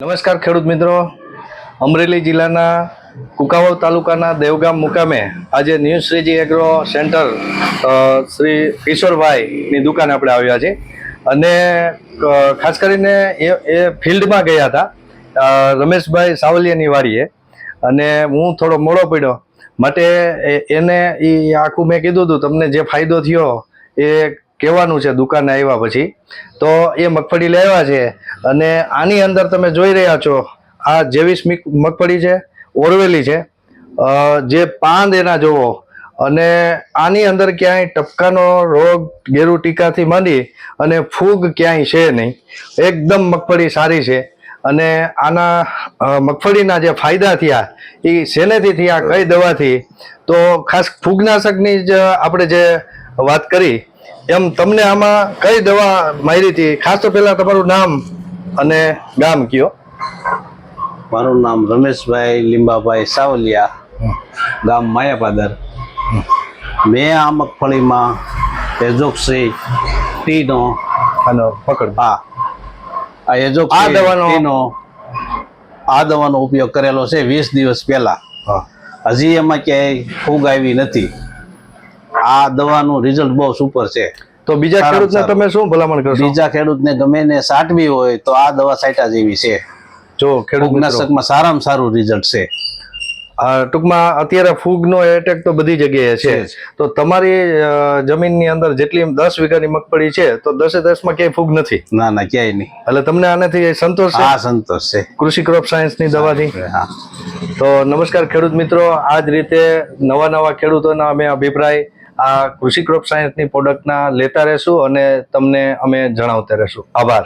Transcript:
નમસ્કાર ખેડૂત મિત્રો, અમરેલી જિલ્લાના કુકાવાવ તાલુકાના દેવગામ મુકામે આજે new Shreeji agro centre Shri કિશોરભાઈની દુકાને આપણે આવ્યા છે અને ખાસ કરીને એ ફિલ્ડમાં ગયા હતા રમેશભાઈ સાવલિયાની વાડીએ અને હું થોડો મોડો પડ્યો માટે એને એ આખું મેં કીધું હતું તમને જે ફાયદો થયો એ કહેવાનું છે દુકાને આવ્યા પછી. તો એ મગફળી લેવા છે અને આની અંદર તમે જોઈ રહ્યા છો આ જેવીસ મગફળી છે, ઓરવેલી છે, જે પાંદ એના જોવો અને આની અંદર ક્યાંય ટપકાનો રોગ ગેરુ ટીકાથી માંડી અને ફૂગ ક્યાંય છે નહીં. એકદમ મગફળી સારી છે અને આના મગફળીના જે ફાયદા થયા એ શેનેથી થયા, કઈ દવાથી, તો ખાસ ફૂગનાશકની જ આપણે જે વાત કરી એમ તમને આમાં કઈ દવા મારી હતી? ખાસ તો પહેલા તમારું નામ અને ગામ કયો. મારું નામ રમેશભાઈ લીંબાભાઈ સાવલિયા, ગામ માયાપાદર. મેં આ મગફળીમાં એજોક્સી ટીનો પકડ આ એજોક્સી ટીનો આ દવાનો ઉપયોગ કરેલો છે 20 દિવસ પહેલા. હજી એમાં ક્યાંય ફૂગ આવી નથી. આ દવાનું રિઝલ્ટ બહુ સુપર છે. તો બીજા ખેડૂતને તમે શું ભલામણ કરશો? બીજા ખેડૂતને ગમે ને સાટવી હોય તો આ દવા સાટા જેવી છે. જો ફૂગનાશકમાં સારામાં સારું રિઝલ્ટ છે. ટૂંકમાં અત્યારે ફૂગનો એટેક તો બધી જગ્યાએ છે. તો તમારી જમીનની અંદર જેટલી 10 વીઘાની મગફળી છે તો 10-10 માં ક્યાંય ફૂગ નથી? ના ના, ક્યાંય નહીં. એટલે તમને આનાથી સંતોષ છે? હા, સંતોષ છે કૃષિ ક્રોપ સાયન્સની દવાથી. હા. તો નમસ્કાર ખેડૂત મિત્રો, આ જ રીતે નવા ખેડૂતોના અમે અભિપ્રાય આ કૃષિ ક્રોપ સાયન્સની પ્રોડક્ટના લેતા રહેશું અને તમને અમે જણાવતા રહેશું. આભાર.